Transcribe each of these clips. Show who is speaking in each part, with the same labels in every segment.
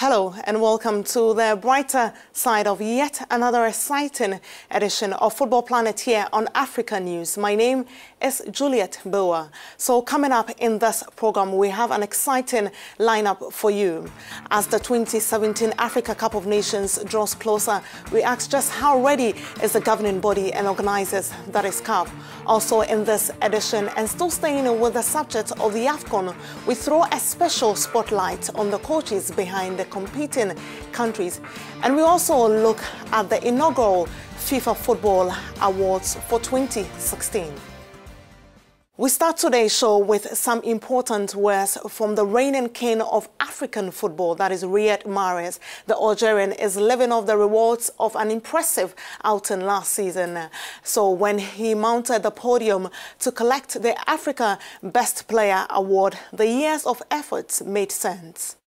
Speaker 1: Hello and welcome to the brighter side of yet another exciting edition of Football Planet here on Africanews. My name is Juliet Boa. So coming up in this program, we have an exciting lineup for you. As the 2017 Africa Cup of Nations draws closer, we ask just how ready is the governing body and organizers, that is CAF. Also in this edition, and still staying with the subject of the AFCON, we throw a special spotlight on the coaches behind the competing countries. And we also look at the inaugural FIFA Football Awards for 2016. We start today's show with some important words from the reigning king of African football, that is Riyad Mahrez. The Algerian is living off the rewards of an impressive outing last season. So when he mounted the podium to collect the Africa Best Player Award, the years of efforts made sense.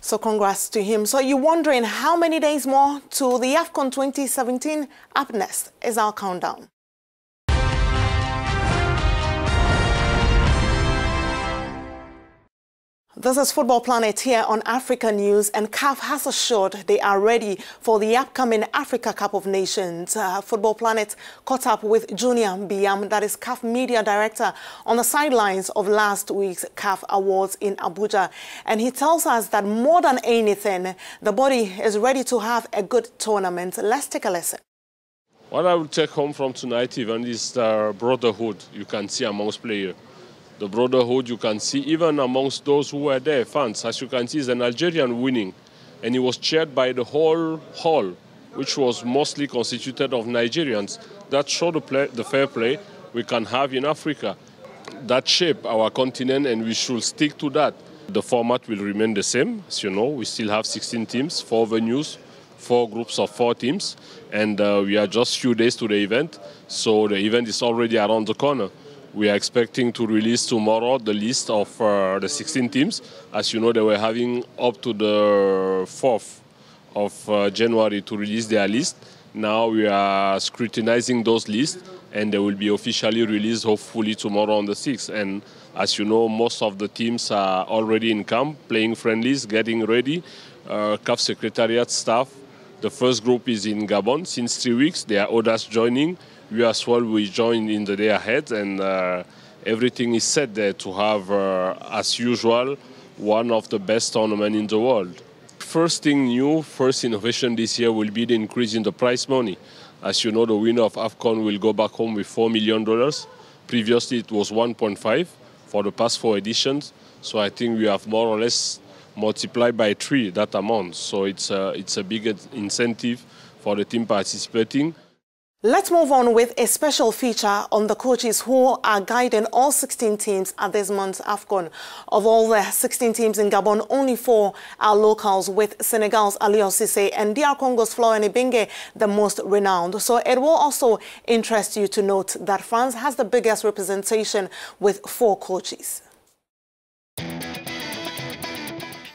Speaker 1: So congrats to him. So you're wondering how many days more to the AFCON 2017? Up next is our countdown. This is Football Planet here on Africanews, and CAF has assured they are ready for the upcoming Africa Cup of Nations. Football Planet caught up with Junior Biam, that is CAF Media Director, on the sidelines of last week's CAF Awards in Abuja. And he tells us that more than anything, the body is ready to have a good tournament. Let's take a listen.
Speaker 2: What I will take home from tonight even is the brotherhood you can see amongst players. The brotherhood you can see even amongst those who were there, fans. As you can see, is an Algerian winning, and he was cheered by the whole hall, which was mostly constituted of Nigerians. That showed the fair play we can have in Africa. That shaped our continent, and we should stick to that. The format will remain the same. As you know, we still have 16 teams, 4 venues, 4 groups of 4 teams, and we are just a few days to the event, so the event is already around the corner. We are expecting to release tomorrow the list of the 16 teams. As you know, they were having up to the 4th of January to release their list. Now we are scrutinizing those lists, and they will be officially released hopefully tomorrow on the 6th. And as you know, most of the teams are already in camp, playing friendlies, getting ready. CAF Secretariat staff, the first group is in Gabon since 3 weeks. There are others joining. We as well will join in the day ahead, and everything is set there to have, as usual, one of the best tournaments in the world. First thing new, first innovation this year will be the increase in the prize money. As you know, the winner of AFCON will go back home with $4 million. Previously, it was 1.5 for the past 4 editions. So I think we have more or less multiplied by 3 that amount. So it's a big incentive for the team participating.
Speaker 1: Let's move on with a special feature on the coaches who are guiding all 16 teams at this month's AFCON. Of all the 16 teams in Gabon, only 4 are locals, with Senegal's Aliou Cissé and DR Congo's Florent Ibenge the most renowned. So it will also interest you to note that France has the biggest representation with 4 coaches.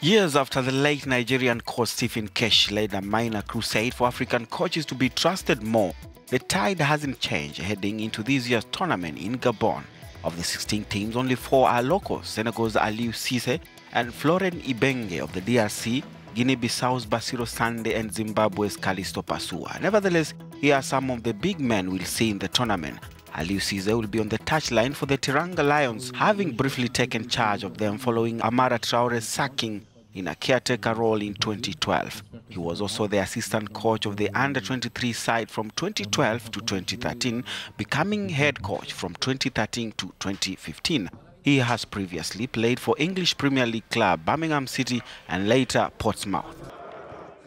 Speaker 3: Years after the late Nigerian coach Stephen Kesh led a minor crusade for African coaches to be trusted more, the tide hasn't changed heading into this year's tournament in Gabon. Of the 16 teams, only 4 are locals: Senegal's Aliou Cissé and Florent Ibenge of the DRC, Guinea-Bissau's Bassirou Sande and Zimbabwe's Callisto Pasua. Nevertheless, here are some of the big men we'll see in the tournament. Aliou Cissé will be on the touchline for the Teranga Lions, having briefly taken charge of them following Amara Traore's sacking in a caretaker role in 2012. He was also the assistant coach of the under-23 side from 2012 to 2013, becoming head coach from 2013 to 2015. He has previously played for English Premier League club Birmingham City and later Portsmouth.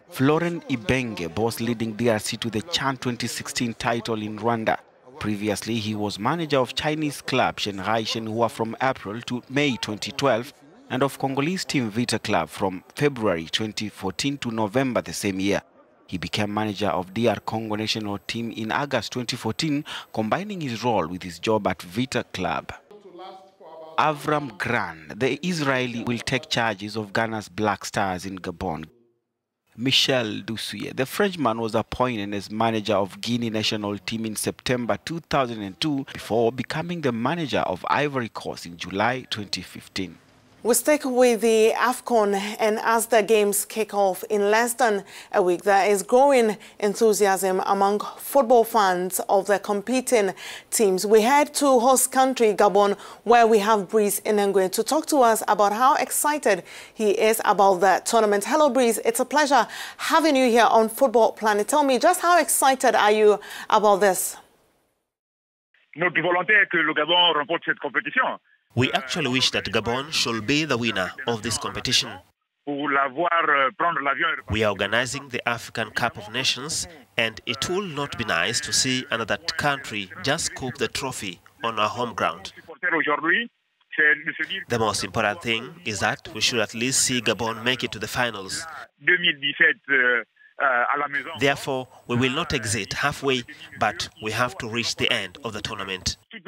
Speaker 3: Florent Ibenge, both leading DRC to the CHAN 2016 title in Rwanda. Previously, he was manager of Chinese club Shanghai Shenhua from April to May 2012, and of Congolese team Vita Club from February 2014 to November the same year. He became manager of DR Congo national team in August 2014, combining his role with his job at Vita Club. Avram Grant, the Israeli, will take charges of Ghana's Black Stars in Gabon. Michel Doucier, the Frenchman, was appointed as manager of Guinea national team in September 2002 before becoming the manager of Ivory Coast in July 2015.
Speaker 1: We stick with the AFCON, and as the games kick off in less than a week, there is growing enthusiasm among football fans of the competing teams. We head to host country Gabon, where we have Breeze Inengwe to talk to us about how excited he is about the tournament. Hello, Breeze. It's a pleasure having you here on Football Planet. Tell me, just how excited are you about this?
Speaker 4: Notre volonté est que le Gabon remporte cette compétition.
Speaker 5: We actually wish that Gabon should be the winner of this competition. We are organizing the African Cup of Nations, and it will not be nice to see another country just scoop the trophy on our home ground. The most important thing is that we should at least see Gabon make it to the finals. Therefore, we will not exit halfway, but we have to reach the end of the tournament. The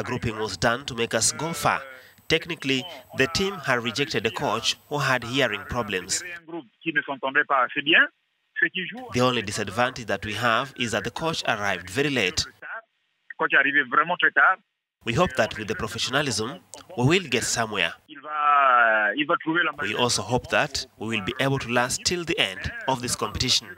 Speaker 5: grouping was done to make us go far. Technically, the team had rejected a coach who had hearing problems. The only disadvantage that we have is that the coach arrived very late. We hope that with the professionalism, we will get somewhere. We also hope that we will be able to last till the end of this competition.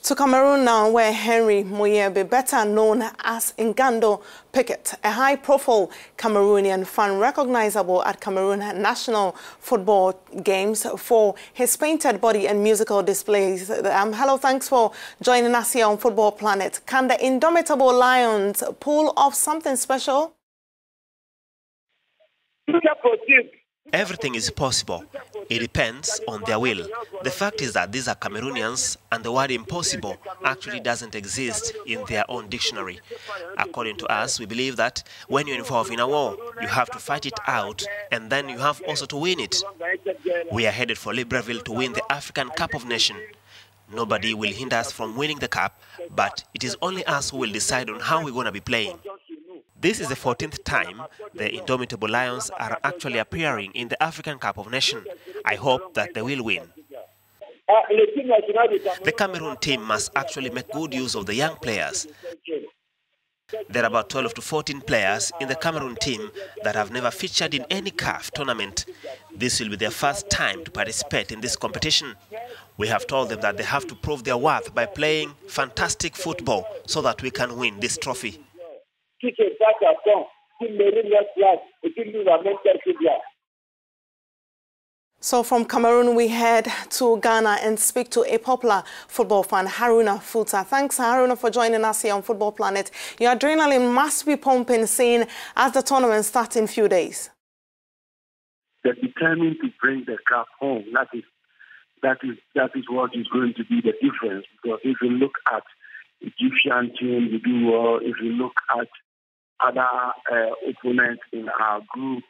Speaker 1: To Cameroon now, where Henry Moyebe, better known as Ngando Pickett, a high-profile Cameroonian fan recognizable at Cameroon national football games for his painted body and musical displays. Hello, thanks for joining us here on Football Planet. Can the indomitable Lions pull off something special?
Speaker 5: Everything is possible. It depends on their will. The fact is that these are Cameroonians, and the word impossible actually doesn't exist in their own dictionary. According to us, we believe that when you're involved in a war, you have to fight it out, and then you have also to win it. We are headed for Libreville to win the African Cup of Nations. Nobody will hinder us from winning the cup, but it is only us who will decide on how we're going to be playing. This is the 14th time the indomitable Lions are actually appearing in the African Cup of Nations. I hope that they will win. The Cameroon team must actually make good use of the young players. There are about 12 to 14 players in the Cameroon team that have never featured in any CAF tournament. This will be their first time to participate in this competition. We have told them that they have to prove their worth by playing fantastic football so that we can win this trophy.
Speaker 1: So from Cameroon, we head to Ghana and speak to a popular football fan, Haruna Futa. Thanks, Haruna, for joining us here on Football Planet. Your adrenaline must be pumping, seeing as the tournament starts in a few days.
Speaker 6: They're determined to bring the cup home. That is what is going to be the difference. Because if you look at Egyptian team, you do well. If you look at other opponents in our group,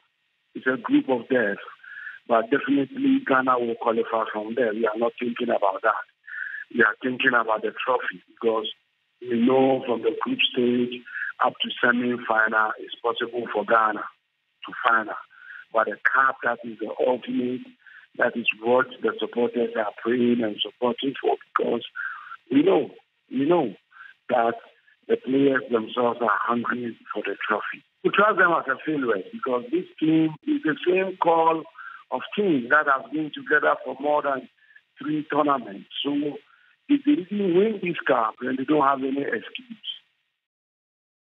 Speaker 6: it's a group of death. But definitely Ghana will qualify from there. We are not thinking about that. We are thinking about the trophy because we know from the group stage up to semi-final it's possible for Ghana to final. But the cup, that is the ultimate, that is what the supporters are praying and supporting for because we know that the players themselves are hungry for the trophy. We trust them as a failure because this team is the same call of teams that have been together for more than 3 tournaments. So if they didn't win this cup, then they don't have any excuse.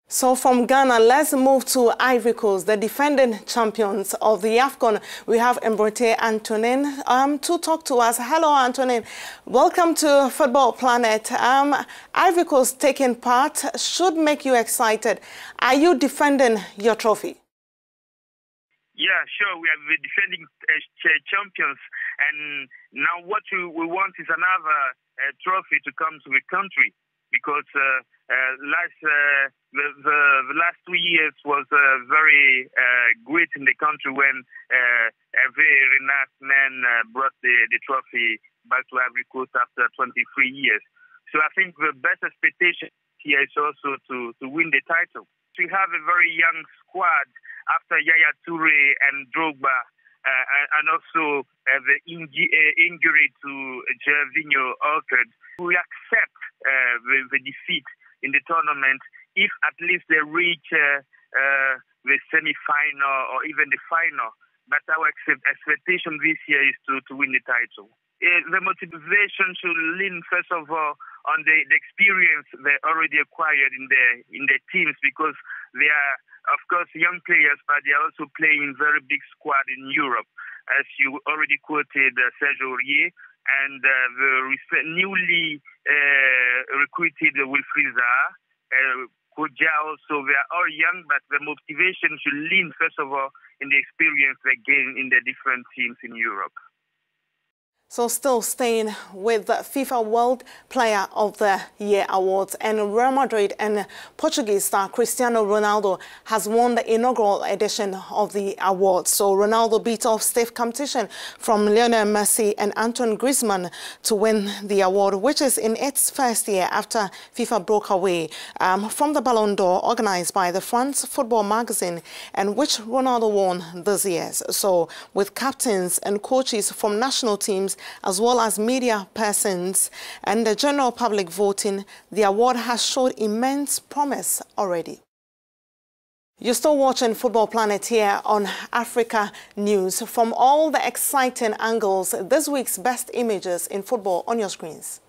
Speaker 1: So from Ghana, let's move to Ivory Coast, the defending champions of the AFCON. We have Antoine to talk to us. Hello, Antoine. Welcome to Football Planet. Ivory Coast taking part should make you excited. Are you defending your trophy?
Speaker 4: Yeah, sure. We are the defending champions, and now what we want is another trophy to come to the country because the last 2 years was very great in the country when a very nice man brought the trophy back to Ivory Coast after 23 years. So I think the best expectation year is also to win the title. We have a very young squad after Yaya Toure and Drogba, and also the injury to Gervinho occurred. We accept the defeat in the tournament if at least they reach the semi-final or even the final. But our expectation this year is to win the title. The motivation should lean first of all on the experience they already acquired in the teams, because they are, of course, young players, but they are also playing very big squad in Europe, as you already quoted Sergio Aurier, and the newly recruited Wilfried Zaha, Kodja also. They are all young, but the motivation should lean first of all in the experience they gain in the different teams in Europe.
Speaker 1: So still staying with the FIFA World Player of the Year Awards, and Real Madrid and Portuguese star Cristiano Ronaldo has won the inaugural edition of the awards. So Ronaldo beat off stiff competition from Lionel Messi and Antoine Griezmann to win the award, which is in its first year after FIFA broke away from the Ballon d'Or organized by the France Football magazine, and which Ronaldo won this year. So with captains and coaches from national teams as well as media persons and the general public voting, the award has showed immense promise already. You're still watching Football Planet here on Africa News. From all the exciting angles, this week's best images in football on your screens.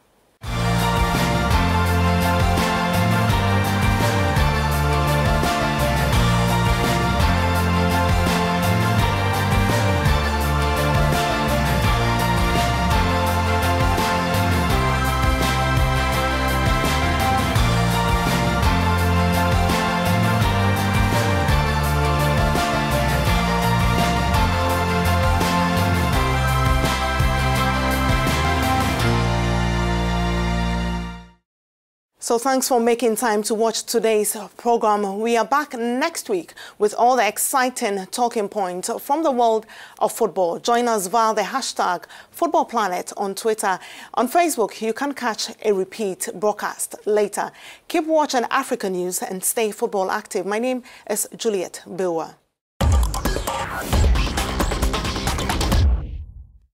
Speaker 1: So thanks for making time to watch today's program. We are back next week with all the exciting talking points from the world of football. Join us via the hashtag Football Planet on Twitter. On Facebook, you can catch a repeat broadcast later. Keep watching Africa News and stay football active. My name is Juliet Bilwa.